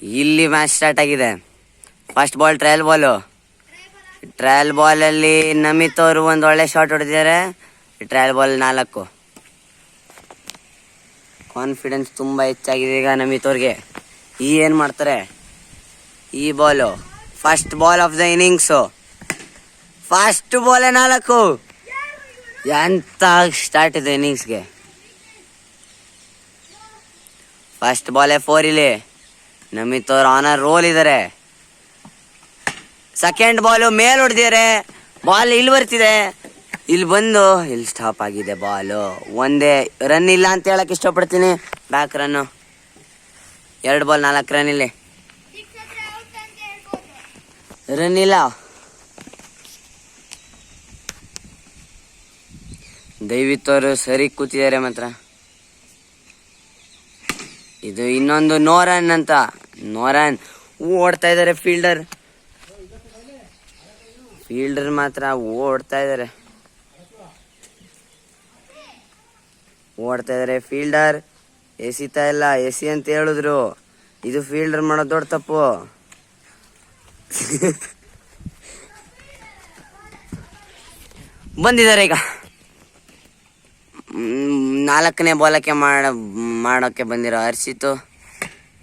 ಇಲ್ಲಿ match start ಆಗಿದೆ. First ball trial ಬಾಲಲ್ಲಿ Namit ಅವರು ಒಂದು ಒಳ್ಳೆ ಶಾಟ್ ಹೊಡೆದಿದ್ದಾರೆ. Trial ball 4. ಕಾನ್ಫಿಡೆನ್ಸ್ ತುಂಬ ಹೆಚ್ಚಾಗಿದೆ ಈಗ ನಮಿತ್ ಅವ್ರಿಗೆ. ಏನು ಮಾಡ್ತಾರೆ ಈ ball? First ball of the innings, first ಬಾಲೇ 4. ಎಂತ ಸ್ಟಾರ್ಟ್ ಇದೆ ಇನ್ನಿಂಗ್ಸ್ಗೆ. ಫಸ್ಟ್ ಬಾಲೇ 4 ಇಲ್ಲಿ. ನಮಿತ್ ಅವ್ರು ಆನರ್ ರೋಲ್ ಇದ್ದಾರೆ. ಸೆಕೆಂಡ್ ಬಾಲು ಮೇಲ್ ಹೊಡೆದಿದ್ದಾರೆ. ಬಾಲ್ ಇಲ್ಲಿ ಬರ್ತಿದೆ, ಇಲ್ಲಿ ಬಂದು ಇಲ್ಲಿ ಸ್ಟಾಪ್ ಆಗಿದೆ ಬಾಲು. ಒಂದೇ ರನ್ ಇಲ್ಲ ಅಂತ ಹೇಳಕ್ ಇಷ್ಟಪಡ್ತೀನಿ. Back run 2 ball 4 run. ಇಲ್ಲಿ ರನ್ ಇಲ್ಲ. ದಯವಿಟ್ಟು ಅವರು ಸರಿ ಕೂತಿದ್ದಾರೆ ಮಾತ್ರ. ಇದು ಇನ್ನೊಂದು ನೋ ರನ್ ಅಂತ. ನೋ ರನ್ ಓಡ್ತಾ ಇದ್ದಾರೆ ಫೀಲ್ಡರ್ ಮಾತ್ರ ಓಡ್ತಾ ಇದ್ದಾರೆ. ಫೀಲ್ಡರ್ ಎಸಿತಾ ಇಲ್ಲ. ಎಸಿ ಅಂತ ಹೇಳಿದ್ರು. ಇದು ಫೀಲ್ಡರ್ ಮಾಡೋ ದೊಡ್ಡ ತಪ್ಪು. ಬಂದಿದ್ದಾರೆ ಈಗ 4ನೇ ಬಾಲಕ್ಕೆ ಮಾಡೋಕ್ಕೆ ಬಂದಿರೋ ಹರ್ಷಿತ್.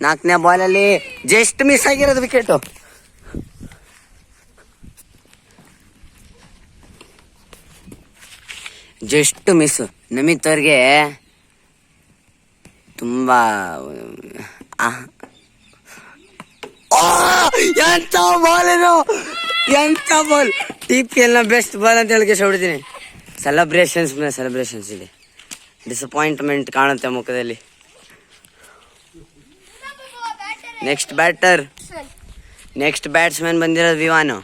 4ನೇ ಬಾಲಲ್ಲಿ ಜಸ್ಟ್ ಮಿಸ್ ಆಗಿರೋದು ವಿಕೆಟು. Just miss. ನಮಿತ್ ಅವ್ರಿಗೆ ತುಂಬಾ ಎಂತ ಬಾಲ್ ಏನು, ಎಂತ ಬಾಲ್. TPL ಬೆಸ್ಟ್ ಬಾಲ್ ಅಂತ ಹೇಳಿಕೆ ಹೊಡಿತೀನಿ. ಸೆಲೆಬ್ರೇಷನ್ಸ್ ಇದೆ. ಡಿಸಪಾಯಿಂಟ್ಮೆಂಟ್ ಕಾಣುತ್ತೆ ಮುಖದಲ್ಲಿ. ನೆಕ್ಸ್ಟ್ ಬ್ಯಾಟ್ಸ್ಮನ್ ಬಂದಿರೋದು ವಿವಾನು.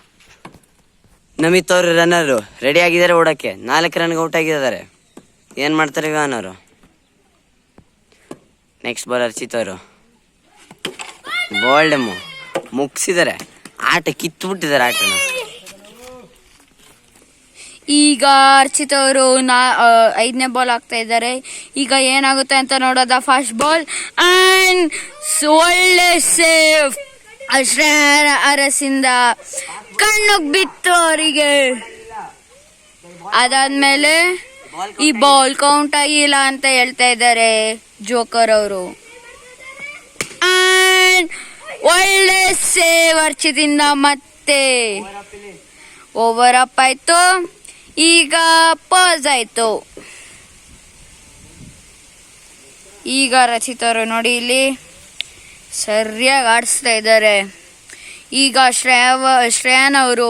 ನಮಿತ್ ಅವರು ರನ್ನರು ರೆಡಿ ಆಗಿದ್ದಾರೆ ಓಡಕ್ಕೆ. 4 ರನ್ಗೆ ಔಟ್ ಆಗಿದ್ದಾರೆ. ಏನು ಮಾಡ್ತಾರೆ ವಿವಾನ್ ಅವರು? ನೆಕ್ಸ್ಟ್ ಬಾಲ್ ಹರ್ಷಿತ್ ಅವರು ಬಾಲ್ಡ್ ಮುಗಿಸಿದ್ದಾರೆ. ಆಟ ಕಿತ್ತುಬಿಟ್ಟಿದ್ದಾರೆ ಆಟನ. ಈಗ ಹರ್ಷಿತ್ ಅವರು 5ನೇ ಬಾಲ್ ಆಗ್ತಾ ಇದ್ದಾರೆ. ಈಗ ಏನಾಗುತ್ತೆ ಅಂತ ನೋಡೋದ. ಫಸ್ಟ್ ಬಾಲ್ ಅಂಡ್ ಒಳ್ಳೆ ಸೇವ್ ಅರಸಿಂದ ಕಣ್ಣಿಗೆ ಬಿತ್ತು ಅವರಿಗೆ. ಅದಾದ್ಮೇಲೆ ಈ ಬಾಲ್ ಕೌಂಟ್ ಆಗಿಲ್ಲ ಅಂತ ಹೇಳ್ತಾ ಇದ್ದಾರೆ ಜೋಕರ್ ಅವರು. ಅಂಡ್ ಒಳ್ಳೆ ಸೇವ್ ಹರ್ಷಿತಿಂದ. ಮತ್ತೆ ಓವರ್ ಅಪ್ ಆಯ್ತು. ಈಗ ಪಾಸ್ ಆಯ್ತು. ಈಗ ರಚಿತ್ ಅವರು ನೋಡಿ ಇಲ್ಲಿ ಸರಿಯಾಗಿ ಆಡಿಸ್ತಾ ಇದ್ದಾರೆ. ಈಗ ಶ್ರೇಯಾನ್ ಅವರು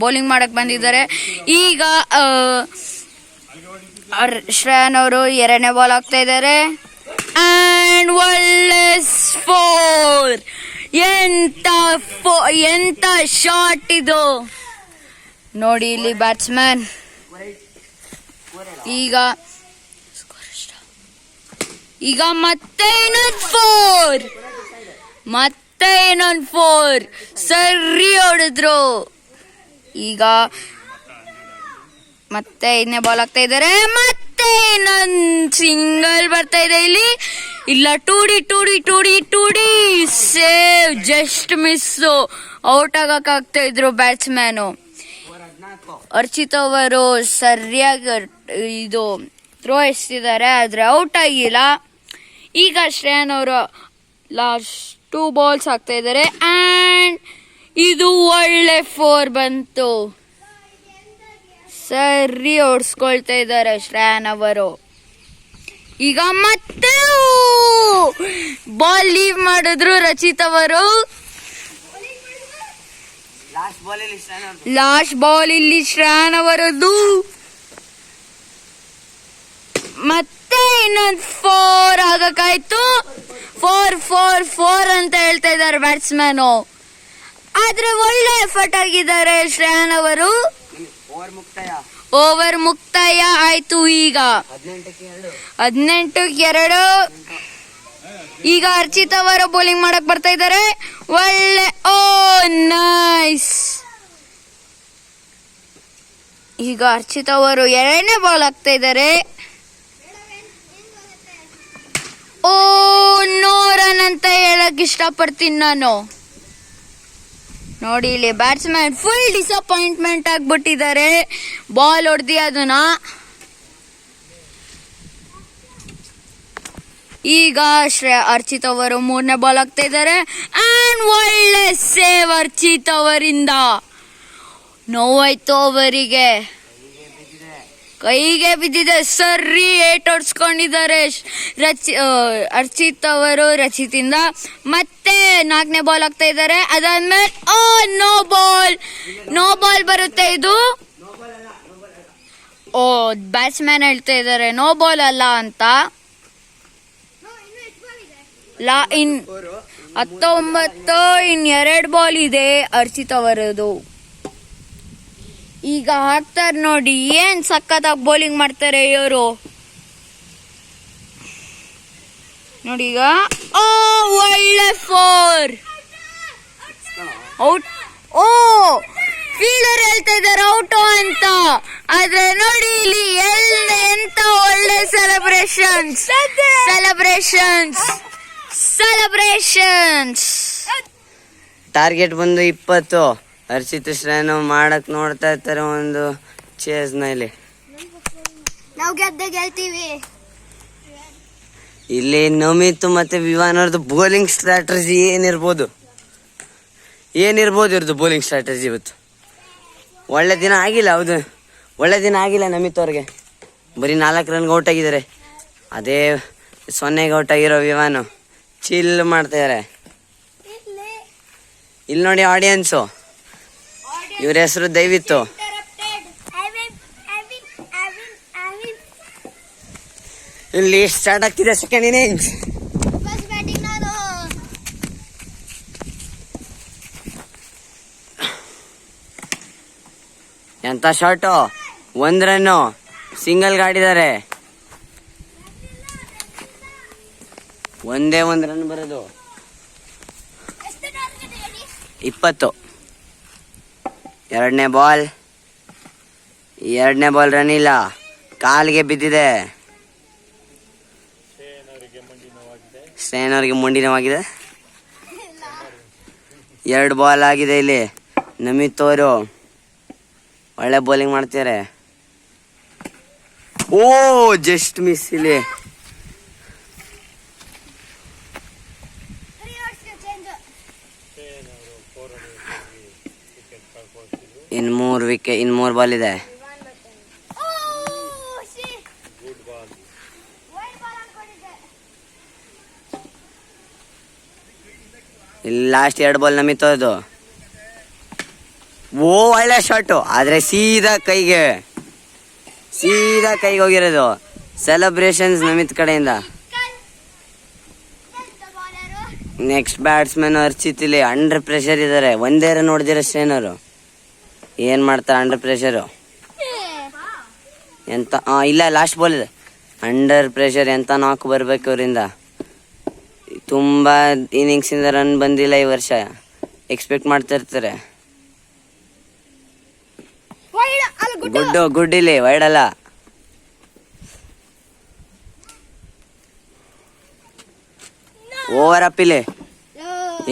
ಬೌಲಿಂಗ್ ಮಾಡಕ್ ಬಂದಿದ್ದಾರೆ. ಈಗ ಶ್ರೇಯಾನ್ ಅವರು 2ನೇ ಬಾಲ್ ಆಗ್ತಾ ಇದ್ದಾರೆ. ಅಂಡ್ ಒಳ್ಳೆ 4. ಎಂತ ಶಾಟ್ ಇದು ನೋಡಿ ಇಲ್ಲಿ ಬ್ಯಾಟ್ಸ್ಮನ್. ಈಗ ಮತ್ತೆ ಇನ್ನೊಂದು 4 ಸರಿ ಹೊಡೆದ್ರು. ಈಗ ಮತ್ತೆ 5ನೇ ಬಾಲ್ ಆಗ್ತಾ ಇದ್ದಾರೆ. ಮತ್ತೆ ಇನ್ನೊಂದು ಸಿಂಗಲ್ ಬರ್ತಾ ಇದೆ ಇಲ್ಲಿ. ಇಲ್ಲ 2D save. Just miss. Out ಆಗಕ್ಕಾಗ್ತಾ ಇದ್ರು ಬ್ಯಾಟ್ಸ್ಮನ್. ಹರ್ಷಿತ್ ಅವರು ಸರಿಯಾಗಿ ಇದು ಥ್ರೋ ಎಸ್ತಿದ್ದಾರೆ, ಆದ್ರೆ ಔಟ್ ಆಗಿಲ್ಲ. ಈಗ ಶ್ರೇಯಾನ್ ಅವರು ಲಾಸ್ಟ್ 2 ಬಾಲ್ಸ್ ಆಗ್ತಾ ಇದ್ದಾರೆ. ಅಂಡ್ ಇದು ಒಳ್ಳೆ 4 ಬಂತು. ಸರಿ ಓಡಿಸ್ಕೊಳ್ತಾ ಇದ್ದಾರೆ ಶ್ರೇಯಾನ್ ಅವರು. ಈಗ ಮತ್ತೆ ಬಾಲ್ ಲೀವ್ ಮಾಡಿದ್ರು ರಚಿತ್ ಅವರು. ಲಾಸ್ಟ್ ಬಾಲ್ ಇಲ್ಲಿ ಶ್ರೇಯಾನ್ ಅವರದ್ದು. ಮತ್ತೆ ಇನ್ನೊಂದು 4 ಆಗಕ್ಕಾಯ್ತು. 4 ಅಂತ ಹೇಳ್ತಾ ಇದ್ದಾರೆ ಬ್ಯಾಟ್ಸ್ಮನ್. ಆದ್ರೆ ಒಳ್ಳೆ ಎಫರ್ಟ್ ಆಗಿದ್ದಾರೆ ಶ್ರೇಯಾನ್ ಅವರು. ಓವರ್ ಮುಕ್ತಾಯ ಆಯ್ತು. ಈಗ 18-2. ಈಗ ಹರ್ಷಿತ್ ಅವರು ಬೌಲಿಂಗ್ ಮಾಡಕ್ ಬರ್ತಾ ಇದ್ದಾರೆ. ಒಳ್ಳೆ ನೈಸ್. ಈಗ ಹರ್ಷಿತ್ ಅವರು 2ನೇ ಬಾಲ್ ಆಗ್ತಾ ಇದ್ದಾರೆ. ಓ ನೋ ರನ್ ಅಂತ ಹೇಳಕ್ ಇಷ್ಟಪಡ್ತೀನಿ ನಾನು. ನೋಡಿ ಇಲ್ಲಿ ಬ್ಯಾಟ್ಸ್ಮನ್ ಫುಲ್ ಡಿಸಪಾಯಿಂಟ್ಮೆಂಟ್ ಆಗ್ಬಿಟ್ಟಿದ್ದಾರೆ ಬಾಲ್ ಹೊಡೆದಿ ಅದನ್ನ. ಈಗ ಅರ್ಚಿತ್ ಅವರು 3ನೇ ಬಾಲ್ ಹಾಕ್ತಾ ಇದ್ದಾರೆ. ಅಂಡ್ ಒಳ್ಳೆ ಸೇವ್ ಅರ್ಚಿತ್ ಅವರಿಂದ. ನೋವಾಯ್ತು ಅವರಿಗೆ, ಕೈಗೆ ಬಿದ್ದಿದೆ, ಸರಿ ಏಟ್ ಹೊಡ್ಸ್ಕೊಂಡಿದ್ದಾರೆ ಅರ್ಚಿತ್ ಅವರು ರಚಿತ್ ಇಂದ. ಮತ್ತೆ 4ನೇ ಬಾಲ್ ಹಾಕ್ತಾ ಇದ್ದಾರೆ. ಅದಾದ್ಮೇಲೆ ನೋ ಬಾಲ್ ಬರುತ್ತೆ. ಇದು ಬ್ಯಾಟ್ಸ್ಮನ್ ಹೇಳ್ತಾ ಇದ್ದಾರೆ ನೋ ಬಾಲ್ ಅಲ್ಲ ಅಂತ. ಇನ್ 19 ಇನ್ 2 ಬಾಲ್ ಇದೆ ಅರ್ಚಿತ್ ಅವರದು. ಈಗ ಹಾಕ್ತಾರೆ ನೋಡಿ, ಏನ್ ಸಖತ್ತಾಗಿ ಬೌಲಿಂಗ್ ಮಾಡ್ತಾರೆ ಇವರು. ನೋಡಿ ಈಗ ಒಳ್ಳೆ 4 ಔಟ್. ಫೀಲ್ಡರ್ ಹೇಳ್ತಾ ಇದ್ದಾರೆ ಔಟ್ ಅಂತ. ಆದ್ರೆ ನೋಡಿ ಇಲ್ಲಿ ಎಂತ ಒಳ್ಳೆ ಸೆಲೆಬ್ರೇಷನ್ಸ್. ಟಾರ್ಗೆಟ್ ಬಂದು 20. ಹರ್ಷಿತ್ ಶ್ರೇನು ಮಾಡಕ್ ನೋಡ್ತಾ ಇರ್ತಾರೆ ಒಂದು ಚೇಸ್ ನಲ್ಲಿ. ನಾವು ಗೆಲ್ತೀವಿ. ಇಲ್ಲಿ ನಮಿತ್ ಮತ್ತೆ ವಿವಾನ್ ಅವ್ರದ್ದು ಬೌಲಿಂಗ್ ಸ್ಟ್ರಾಟಜಿ ಏನಿರ್ಬೋದು ಇವ್ರದ್ದು ಬೌಲಿಂಗ್ ಸ್ಟ್ರಾಟಜಿ ಇವತ್ತು. ಒಳ್ಳೆ ದಿನ ಆಗಿಲ್ಲ. ಹೌದು, ಒಳ್ಳೆ ದಿನ ಆಗಿಲ್ಲ ನಮಿತ್ ಅವ್ರಿಗೆ. ಬರೀ 4 ರನ್ಗೆ ಔಟ್ ಆಗಿದ್ದಾರೆ. ಅದೇ 0ಗೆ ಔಟ್ ಆಗಿರೋ ವಿವಾನು ಚಿಲ್ ಮಾಡ್ತಿದ್ದಾರೆ. ಇಲ್ಲಿ ನೋಡಿ ಆಡಿಯನ್ಸು, ಇವ್ರ ಹೆಸರು ದಯವಿತ್ತು. ಇಲ್ಲಿ ಸ್ಟಾರ್ಟ್ ಆಗ್ತಿದೆ ಸೆಕೆಂಡ್ ಇನ್ನಿಂಗ್ಸ್. ಎಂತ ಶಾಟು, 1 ರನ್ನು ಸಿಂಗಲ್ ಗಾಡಿದ್ದಾರೆ. ಒಂದೇ 1 ರನ್ ಬರೋದು. 20. 2ನೇ ಬಾಲ್ ರನ್ ಇಲ್ಲ, ಕಾಲಿಗೆ ಬಿದ್ದಿದೆ. ಸ್ಟೇನ್ ಅವರಿಗೆ ಮಂಡಿ ನೋವಾಗಿದೆ. 2 ಬಾಲ್ ಆಗಿದೆ ಇಲ್ಲಿ. ನಮಿತ್ ಅವರು ಒಳ್ಳೆ ಬೌಲಿಂಗ್ ಮಾಡ್ತಿದ್ದಾರೆ. ಜಸ್ಟ್ ಮಿಸ್ ಇಲ್ಲಿ. ಇನ್ 3 ಬಾಲ್ ಇದೆ. ಇಲ್ಲಿ ಲಾಸ್ಟ್ 2 ಬಾಲ್ ನಮಿತ್ ಅವ್ರದ್ದು. ಒಳ್ಳೆ ಶಾಟು, ಆದ್ರೆ ಸೀದಾ ಕೈಗೆ ಹೋಗಿರೋದು. ಸೆಲೆಬ್ರೇಷನ್ಸ್ ನಮಿತ್ ಕಡೆಯಿಂದ. ನೆಕ್ಸ್ಟ್ ಬ್ಯಾಟ್ಸ್ಮನ್ ಅರ್ಚಿತ್ ಇಲ್ಲಿ ಅಂಡರ್ ಪ್ರೆಷರ್ ಇದ್ದಾರೆ. 1 ರನ್ ಹೊಡೆದಿರೋ ಸ್ಟೇನರು ಏನ್ ಮಾಡ್ತಾರೆ ಅಂಡರ್ ಪ್ರೆಷರು ಎಂತ. ಇಲ್ಲ, ಲಾಸ್ಟ್ ಬಾಲ್ ಇದೆ. ಅಂಡರ್ ಪ್ರೆಷರ್ ಎಂತ ನಾಲ್ಕು ಬರ್ಬೇಕು ಅವರಿಂದ. ತುಂಬಾ ಇನ್ನಿಂಗ್ಸ್ ಇಂದ ರನ್ ಬಂದಿಲ್ಲ ಈ ವರ್ಷ, ಎಕ್ಸ್ಪೆಕ್ಟ್ ಮಾಡ್ತಾ ಇರ್ತಾರೆ. ಗುಡ್ ಇಲ್ಲಿ ವೈಡ್ ಅಲ್ಲ. ಓವರ್ ಅಪ್ ಇಲ್ಲಿ.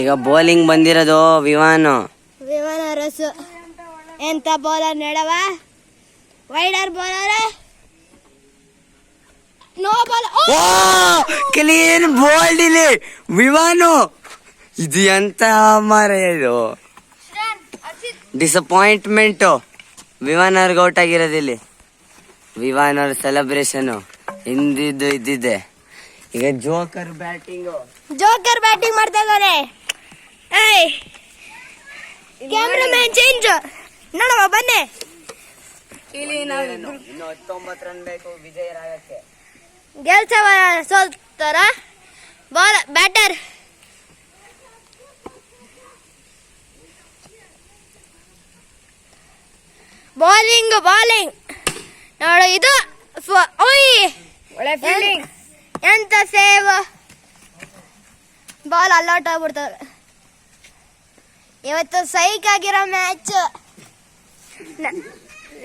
ಈಗ ಬೌಲಿಂಗ್ ಬಂದಿರೋದು ವಿವಾನ್ ಅರಸು. ಎಂತ ಬೌಲರ್ ನೋಡವ, wider bowler. No ball. Clean bowled ಇಲ್ಲಿ ವಿವಾನು. ಇದು ಎಂತ ಮಾರ, ಇದು ಡಿಸಪಾಯಿಂಟ್ಮೆಂಟ್. ವಿವಾನ್ ಅವ್ರಿಗೆ ಔಟ್ ಆಗಿರೋದು ಇಲ್ಲಿ. ವಿವಾನ್ ಅವ್ರ ಸೆಲೆಬ್ರೇಷನ್ ಇದ್ದಿದ್ದೆ. ಈಗ ಜೋಕರ್ ಬ್ಯಾಟಿಂಗ್ ಮಾಡ್ತಾ ಇದ್ದಾರೆ. ಕ್ಯಾಮ್ರಾಮನ್ ಚೇಂಜ್ ನೋಡವ ಬನ್ನಿ. ಇಲ್ಲಿ ಇನ್ನು 19 ರನ್ ಬೇಕು ವಿಜಯರಾಗಕ್ಕೆ. ಗೆಲ್ಸವ ಸೋಲ್ತಾರ. ಬ್ಯಾಟರ್ ಬೌಲಿಂಗ್ ನೋಡು. ಇದು ಒಳ್ಳೆ ಫೀಲ್ಡಿಂಗ್. ಎಂತ ಸೇವ್. ಬಾಲ್ ಅಲೌಟ್ ಆಗ್ಬಿಡ್ತವೆ. ಇವತ್ತು ಸೈಕ್ ಆಗಿರೋ ಮ್ಯಾಚ್.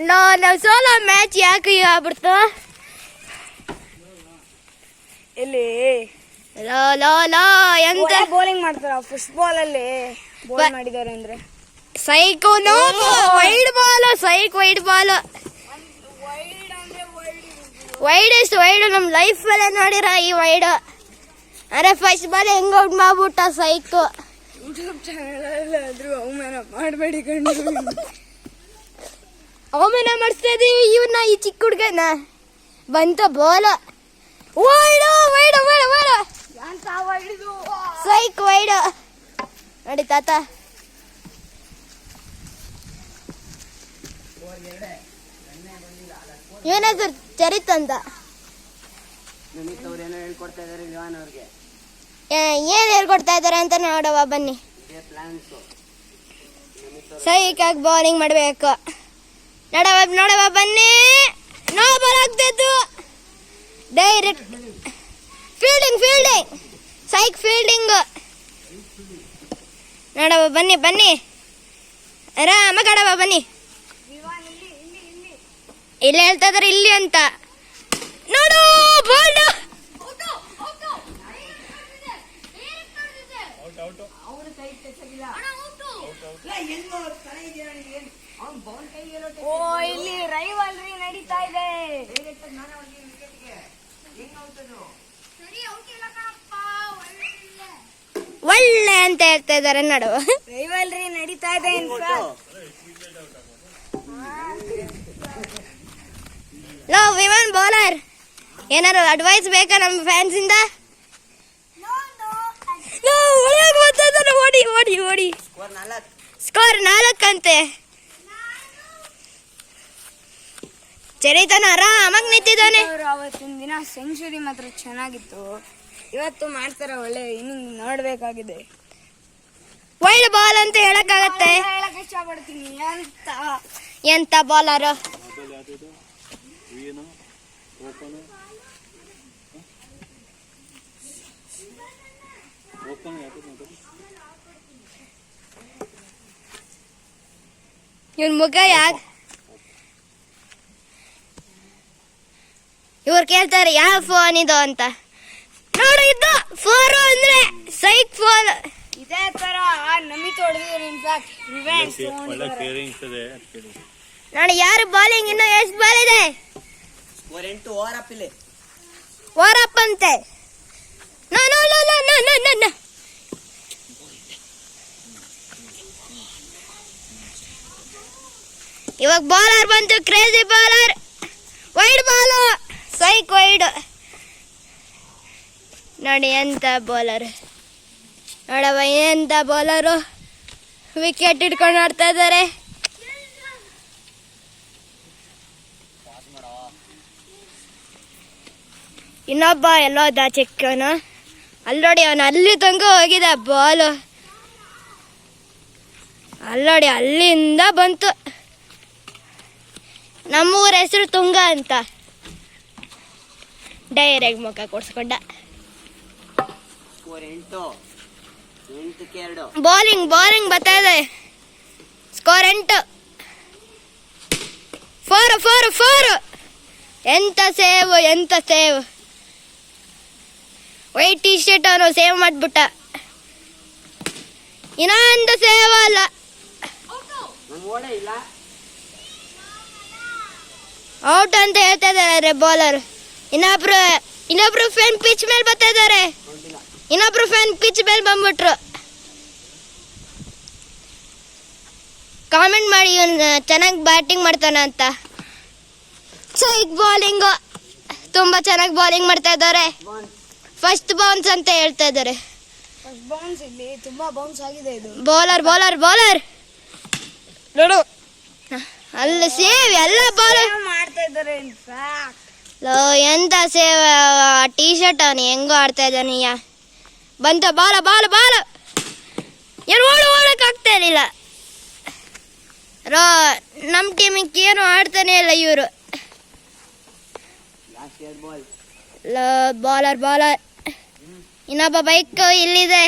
ನಾವು ಸೋಲೋ ಮ್ಯಾಚ್ ಯಾಕೆ ಆಗ್ಬಿಡ್ತು. ಇಲ್ಲಿ ಲೋ ಲೋ ಲೋ ಎಂತ ಬೌಲಿಂಗ್ ಮಾಡ್ತಾರ ಫುಟ್ಬಾಲ್ ಅಲ್ಲಿ ಬೌಲ್ ಮಾಡಿದ್ದಾರೆ ಅಂದ್ರೆ psycho no wide ball widest wide ನಮ್ ಲೈಫ್ ಅಲ್ಲೇ ನೋಡಿರ ಈ ವೈಡ್ ಅರೆ ಫಸ್ಟ್ ಬಾಲ್ ಹೆಂಗ್ ಔಟ್ ಮಾಡ್ಬಿಟ್ಟ ಸೈಕೋ ಯೂಟ್ಯೂಬ್ ಚಾನಲ್ ಆದ್ರೂ ಅವಮಾನ ಮಾಡಬೇಡಿ ಕಣ್ಣು ಅವಮಾನ ಮಾಡಿಸ್ತಾ ಇದೀವಿ ಇವನ್ನ ಈ ಚಿಕ್ಕ ಹುಡ್ಗನ ಬಂತ ball wide wide wide wide ಸೈಕ್ ವೈಡ್ ನೋಡಿ ತಾತ ಇವನಾದ್ರು ಚರಿತ್ ಅಂತ ನಮಿತ್ ಅವ್ರೇನೋ ಹೇಳ್ಕೊಡ್ತಾ ಇದಾರೆ ವಿವಾನ್ ಅವ್ರಿಗೆ. ಏನ್ ಹೇಳ್ಕೊಡ್ತಾ ಇದಾರೆ ಅಂತ ನೋಡವ ಬನ್ನಿ. ಇದೇ ಪ್ಲಾನ್ಸು. ಸೈಕ್ ಆಗಿ ಬೌಲಿಂಗ್ ಮಾಡ್ಬೇಕು. ನೋಡವ ಬನ್ನಿ. ನೋ ಬಾಲ್ ಆಗ್ತಿತ್ತು. ಡೈರೆಕ್ಟ್ ಫೀಲ್ಡಿಂಗ್ ಸೈಕ್ ಫೀಲ್ಡಿಂಗ್. ನೋಡವ ಬನ್ನಿ ಆರಾಮ ಕಡವ ಬನ್ನಿ. ಇಲ್ಲಿ ಹೇಳ್ತಾ ಇದಾರೆ ಇಲ್ಲಿ ಅಂತ ನೋಡು ಬಾಲ್ ಓ ಇಲ್ಲಿ ರೈವಲ್ರಿ ನಡೀತಾ ಇದೆ. ಒಳ್ಳೆ ಅಂತ ಹೇಳ್ತಾ ಇದಾರೆ ನೋಡು. ರೈವಲ್ರಿ ನಡೀತಾ ಇದೆ. ಲೋ ವಿಮನ್ ಬೌಲರ್ ಏನಾರು ಅಡ್ವೈಸ್ ಬೇಕಾ ನಮ್ಮ ಫ್ಯಾನ್ಸ್ ಇಂದ? ಓಡಿ ಸ್ಕೋರ್ 4 ಅಂತೆ. ಚರಿತನ ಆರಾಮಾಗಿ ನಿಂತಿದ್ದಾನೆ. ಅವತ್ತಿನ ದಿನ ಸೆಂಚುರಿ ಮಾತ್ರ ಚೆನ್ನಾಗಿತ್ತು. ಇವತ್ತು ಮಾಡ್ತಾರ ಒಳ್ಳೆ ಇನ್ನಿಂಗ್ ನೋಡ್ಬೇಕಾಗಿದೆ. ವೈಡ್ ಬಾಲ್ ಅಂತ ಹೇಳಕ್ಕಾಗತ್ತೆ? ಹೇಳಕ್ ಇಷ್ಟಪಡ್ತೀನಿ. ಎಂತ ಬೌಲರ್ ಇವನ್ ಮುಖ ಯಾಕೆ ಇವ್ರು ಕೇಳ್ತಾರೆ ಯಾವ ಫೋನ್ ಇದು ಅಂತ. ನೋಡು ಇದ್ದು 4 ಅಂದ್ರೆ ಸೈಕ್ ಫೋನ್. ಇದೇ ತರ ನಮಿತ್ ಹೊಡೆದಿದ್ರು. ಇನ್ಫ್ಯಾಕ್ಟ್ ರಿವೆಂಜ್ ನೋಡಿ ಯಾರು ಬೌಲಿಂಗ್ ಇನ್ನು ಎಷ್ಟು ಬಾಲ್ ಇದೆ? 8 ಓವರ್ ಅಪ್ ಇಲ್ಲಿ. ವಾರಪ್ಪ ಅಂತೆ. ನೋ ಇವಾಗ ಬೌಲರ್ ಬಂತು. Crazy bowler. ವೈಡ್ ಬಾಲು ಸೈಕ್ ವೈಡ್. ನೋಡಿ ಎಂತ ಬೌಲರ್ ನೋಡವ ಎಂತ ಬೌಲರು. ವಿಕೆಟ್ ಇಟ್ಕೊಂಡು ಆಡ್ತಾ ಇದ್ದಾರೆ. ಇನ್ನೊಬ್ಬ ಎಲ್ಲೋದ ಚಿಕ್ಕವನು ಅಲ್ಲೋಡಿ. ಅವನು ಅಲ್ಲಿ ತನಕ ಹೋಗಿದ ಬಾಲು. ಅಲ್ಲೋಡಿ ಅಲ್ಲಿಂದ ಬಂತು. ನಮ್ಮೂರ ಹೆಸರು ತುಂಗ ಅಂತ. ಡೈರೆಕ್ಟ್ ಮುಖ ಕೊಡ್ಸ್ಕೊಂಡ. 8-2 ಬೌಲಿಂಗ್ ಬರ್ತಾ ಇದೆ. ಸ್ಕೋರ್ 8. 4 ಎಂತ ಸೇವ್. ವೈಟ್ ಟಿ ಶರ್ಟ್ ಅವನು ಸೇವ್ ಮಾಡ್ಬಿಟ್ಟ. ಇನ್ನೊಂದು ಸೇವ್ ಅಲ್ಲ. ಔಟ್ ಅಂತ ಹೇಳ್ತಾ ಇದ್ದಾರೆ ಬೌಲರ್. ಇನ್ನೊಬ್ರು ಫ್ಯಾನ್ ಪಿಚ್ ಮೇಲೆ ಬರ್ತಾ ಇದ್ದಾರೆ. ಇನ್ನೊಬ್ರು ಫ್ಯಾನ್ ಪಿಚ್ ಮೇಲೆ ಬಂದ್ಬಿಟ್ರು. ಕಾಮೆಂಟ್ ಮಾಡಿ ಇವನು ಚೆನ್ನಾಗಿ ಬ್ಯಾಟಿಂಗ್ ಮಾಡ್ತಾನ ಅಂತ. ಸೈಕ್ ಬೌಲಿಂಗ್ ತುಂಬಾ ಚೆನ್ನಾಗಿ ಬೌಲಿಂಗ್ ಮಾಡ್ತಾ ಇದ್ದಾರೆ. ಫಸ್ಟ್ ಬೌನ್ಸ್ ಅಂತ ಹೇಳ್ತಾ ಇದ್ದಾರೆ. ಫಸ್ಟ್ ಬೌನ್ಸ್ ಇಲ್ಲಿ ತುಂಬಾ ಬೌನ್ಸ್ ಆಗಿದೆ. ಇದು ಬೌಲರ್ ನೋಡು ಅಲ್ಲಿ ಸೇವ್ ಎಲ್ಲ ಬಾಲ್ ಮಾಡ್ತಾ ಇದ್ದಾರೆ. ಇನ್ಫ್ಯಾಕ್ಟ್ ಎಂತ ಸೇವ್. ಟಿ ಶರ್ಟ್ ಅವನು ಹೆಂಗೋ ಆಡ್ತಾ ಇದ್ದಾನೀಯ. ಬಂತ ಬಾಲ ಏನು ಓಡಕ್ ಆಗ್ತಾ ಇರಲಿಲ್ಲ. ನಮ್ಮ ಟೀಮಿಗೆ ಏನು ಆಡ್ತಾನೆ ಇಲ್ಲ ಇವರು. ಬೌಲರ್ ಇನ್ನೊಬ್ಬ ಬೈಕ್ ಇಲ್ಲಿದೆ.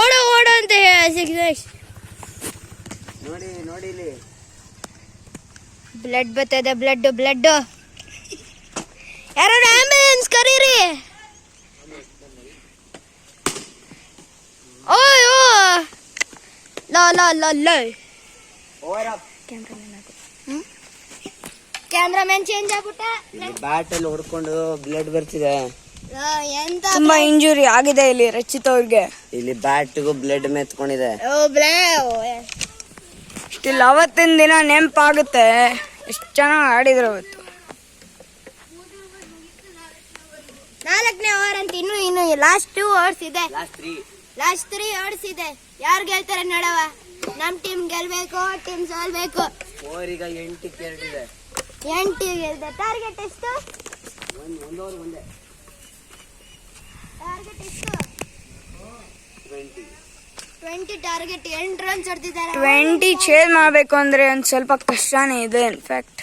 ಓಡು ಅಂತ ನೋಡಿ ಇಲ್ಲಿ ಬ್ಲಡ್ ಬರ್ತದೆ, ಬ್ಲಡ್. ಯಾರು ಆಂಬ್ಯುಲೆನ್ಸ್ ಕರೀರಿ. ಓಯ್ ಲೋ ಕ್ಯಾಮ್ರಾಮನ್ ಚೇಂಜ್ ಆಗ್ಬಿಟ್ಟ. ಬ್ಯಾಟ್ ಅಲ್ಲಿ ಹೊಡ್ಕೊಂಡು ಬ್ಲಡ್ ಬರ್ತಿದೆ. ಎಂತ ತುಂಬಾ ಇಂಜುರಿ ಆಗಿದೆ ಇಲ್ಲಿ ರಚಿತ್ ಅವ್ರಿಗೆ. ಇಲ್ಲಿ ಬ್ಯಾಟ್ಗೂ ಬ್ಲಡ್ ಮೆತ್ಕೊಂಡಿದೆ. ಸ್ಟಿಲ್ ಅವತ್ತಿನ ದಿನ ನೆನಪಾಗುತ್ತೆ, ಎಷ್ಟು ಚೆನ್ನಾಗಿ ಆಡಿದ್ರು ಅವತ್ತು. 4ನೇ ಓವರ್ ಅಂತ ಇನ್ನು ಲಾಸ್ಟ್ 2 ಓವರ್ಸ್ ಇದೆ. ಲಾಸ್ಟ್ 3 ಓವರ್ಸ್ ಇದೆ. ಯಾರು ಗೆಲ್ತಾರೆ ನೋಡವ. ನಮ್ ಟೀಮ್ ಗೆಲ್ಬೇಕು, ಟೀಮ್ ಸೋಲ್ಬೇಕು. ಓವರ್ ಈಗ 8ಕ್ಕೆ 2 ಇದೆ. 8 ಗೆಲ್ದೆ. ಟಾರ್ಗೆಟ್ ಎಷ್ಟು? ಟಾರ್ಗೆಟ್ ಎಷ್ಟು? 20 ಟಾರ್ಗೆಟ್. 8 ರನ್ಸ್ ಹೊಡೆದಿದ್ದಾರೆ. 20 ಚೇಸ್ ಮಾಡಬೇಕು ಅಂದ್ರೆ ಒಂದು ಸ್ವಲ್ಪ ಕಷ್ಟನೇ ಇದೆ. ಇನ್ಫ್ಯಾಕ್ಟ್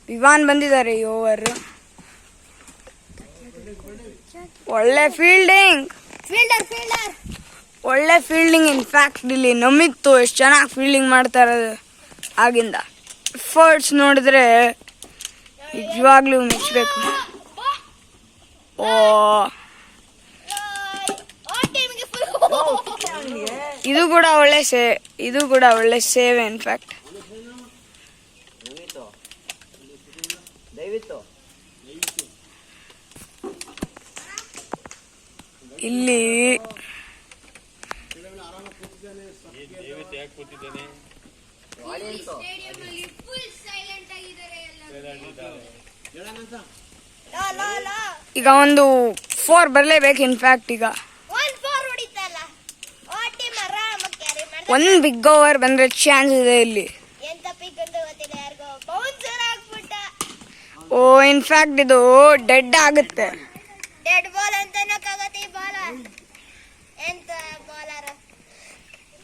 ವಿವಾನ್ ಬಂದಿದ್ದಾರೆ ಈ ಓವರ್. ಒಳ್ಳೆ ಫೀಲ್ಡಿಂಗ್. ಒಳ್ಳೆ ಫೀಲ್ಡಿಂಗ್. ಇನ್ಫ್ಯಾಕ್ಟ್ ಇಲ್ಲಿ ನಮಿತ್ತು ಎಷ್ಟು ಚೆನ್ನಾಗಿ ಫೀಲ್ಡಿಂಗ್ ಮಾಡ್ತಾ ಇರೋದು ಆಗಿಂದ. ಎಫರ್ಟ್ಸ್ ನೋಡಿದ್ರೆ ನಿಜವಾಗ್ಲೂ ಮೆಚ್ಚಬೇಕು. ಓ ಇದು ಕೂಡ ಒಳ್ಳೆ ಸೇವ್ ಇನ್ಫ್ಯಾಕ್ಟ್. ಇಲ್ಲಿ ಈಗ ಒಂದು 4 ಬರಲೇಬೇಕು. ಇನ್ಫ್ಯಾಕ್ಟ್ ಈಗ 1 ಬಿಗ್ ಓವರ್ ಬಂದ್ರೆ ಚಾನ್ಸ್ ಇದೆ ಇಲ್ಲಿ. ಓ ಇನ್ಫ್ಯಾಕ್ಟ್ ಇದು ಡೆಡ್ ಆಗುತ್ತೆ. ಡೆಡ್ ಬಾಲ್ ಅಂತನಕ್ಕಾಗತ್ತೆ ಈ ಬಾಲ್. ಎಂತ ಬಾಲರ್.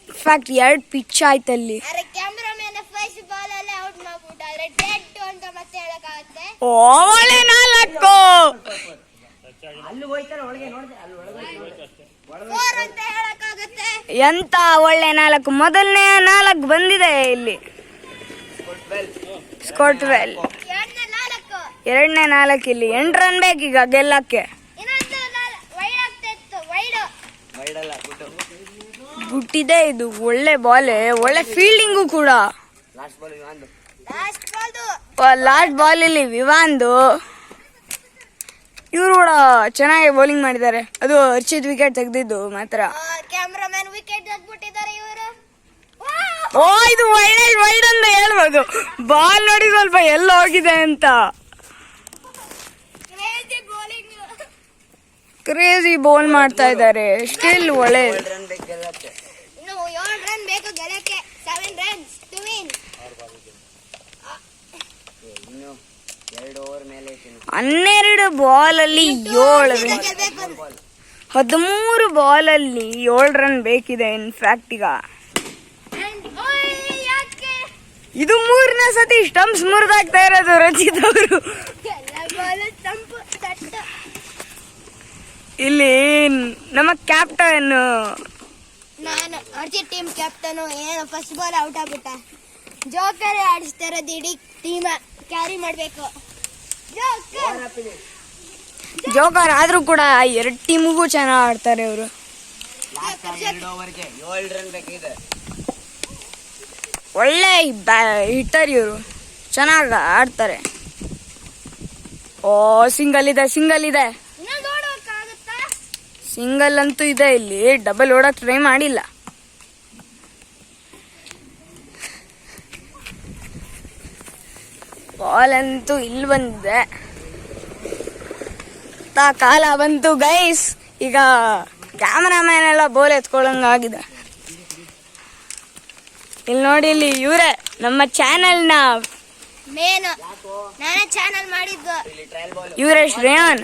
ಇನ್ಫ್ಯಾಕ್ಟ್ 2 ಪಿಚ್ ಆಯ್ತಲ್ಲಿ. ಅರೆ ಕ್ಯಾಮೆರಾಮನ್ ಫಸ್ಟ್ ಬಾಲ್ ಅಲ್ಲೇ ಔಟ್ ಮಾಡ್ಬಿಟ್ಟ. ಆದ್ರೆ ಡೆಡ್ ಅಂತ ಮತ್ತೆ ಹೇಳಕ್ಕಾಗತ್ತೆ. ಓ ಒಳ್ಳೆ 4. ಅಲ್ಲಿ ಹೋಯ್ತಾರೆ ಒಳಗೆ ನೋಡಿದೆ. ಅಲ್ಲಿ ಒಳಗೆ 4 ಅಂತ ಹೇಳಕ್ಕಾಗತ್ತೆ. ಎಂತ ಒಳ್ಳೆ 4. ಮೊದಲನೇ 4 ಬಂದಿದೆ ಇಲ್ಲಿ. ಸ್ಕಾಟ್ವೆಲ್. ಎರಡನೇ 4 ಇಲ್ಲಿ 8 ರನ್ ಬೇಕೀಗ ಗೆಲ್ಲಕ್ಕೆ. ಗುಟ್ಟಿದೆ ಇದು. ಒಳ್ಳೆ ಬಾಲ್, ಒಳ್ಳೆ ಫೀಲ್ಡಿಂಗು ಕೂಡ. ಲಾಸ್ಟ್ ಬಾಲ್ ಇಲ್ಲಿ ವಿವಾನ್ದು. ಇವರು ಕೂಡ ಚೆನ್ನಾಗಿ ಬೌಲಿಂಗ್ ಮಾಡಿದ್ದಾರೆ. ಅದು ಹರ್ಷಿತ್ ವಿಕೆಟ್ ತೆಗೆದಿದ್ದು ಮಾತ್ರ. ಕ್ಯಾಮ್ರಾಮನ್ ವಿಕೆಟ್ ತೆಗೆದ್ಬಿಟ್ಟಿದ್ದಾರೆ ಇವರು. ಓ ಇದು ವೈಡ್ ಅಂತ ಹೇಳ್ಬೋದು. ಬಾಲ್ ನೋಡಿ ಸ್ವಲ್ಪ ಎಲ್ಲ ಹೋಗಿದೆ ಅಂತ. ಕ್ರೇಜಿ ಬೌಲ್ ಮಾಡ್ತಾ ಇದ್ದಾರೆ. ಸ್ಟಿಲ್ ಒಳ್ಳೆ. ಇನ್ನು 7 ರನ್ ಬೇಕು ಗೆಲ್ಲಕ್ಕೆ. 7 ರನ್ಸ್ ಟು ವಿನ್. 12 ಬಾಲ್ ಅಲ್ಲಿ 7 13 ಬಾಲ್ ಅಲ್ಲಿ 7 ರನ್ ಬೇಕಿದೆ. ಇನ್ಫ್ಯಾಕ್ಟ್ ಈಗ ಇದು 3ನೇ ಸತಿ ಸ್ಟಂಪ್ಸ್ ಮುರಿದಾಗ್ತಾ ಇರೋದು ರಚಿತ್ ಅವರು. ಇಲ್ಲಿ ನಮ್ಮ ಕ್ಯಾಪ್ಟನ್, ನಾನು ಅರ್ಜಿತ್ ಟೀಮ್ ಕ್ಯಾಪ್ಟನ್. ಏನು ಫಸ್ಟ್ ಬಾಲ್ ಔಟ್ ಆಗ್ಬಿಟ್ಟ. ಜೋಕರ್ ಆಡಿಸ್ತಾ ಇರೋದು ಇಡೀ ಟೀಮ್ ಕ್ಯಾರಿ ಮಾಡ್ಬೇಕು. ಜೋಕರ್ ಆದ್ರೂ ಕೂಡ 2 ಟೀಮಿಗೂ ಚೆನ್ನಾಗಿ ಆಡ್ತಾರೆ ಇವರು. 2 ಓವರ್ಗೆ 7 ರನ್ ಬೇಕಿದೆ. ಒಳ್ಳೆ ಹಿಟ್ಟರ್ ಇವರು, ಚೆನ್ನಾಗಿ ಆಡ್ತಾರೆ. ಓ ಸಿಂಗಲ್ ಇದೆ. ಸಿಂಗಲ್ ಅಂತೂ ಇದೆ ಇಲ್ಲಿ. ಡಬಲ್ ಓಡಕ್ ಟ್ರೈ ಮಾಡಿಲ್ಲ. ಬಾಲ್ ಅಂತೂ ಇಲ್ಲಿ ಬಂದಿದೆ. ಕಾಲ ಬಂತು ಗೈಸ್. ಈಗ ಕ್ಯಾಮರಾಮ್ಯಾನ್ ಎಲ್ಲ ಬೋಲ್ ಎತ್ಕೊಳ್ಳಂಗಾಗಿದೆ. ಇಲ್ಲಿ ನೋಡಿ, ಇಲ್ಲಿ ಇವರೇ ನಮ್ಮ ಚಾನೆಲ್ನ ಮೇನ್. ನಾನೇ ಚಾನೆಲ್ ಮಾಡಿದ್ದು. ಇವರೇ ಶ್ರೇಯನ್.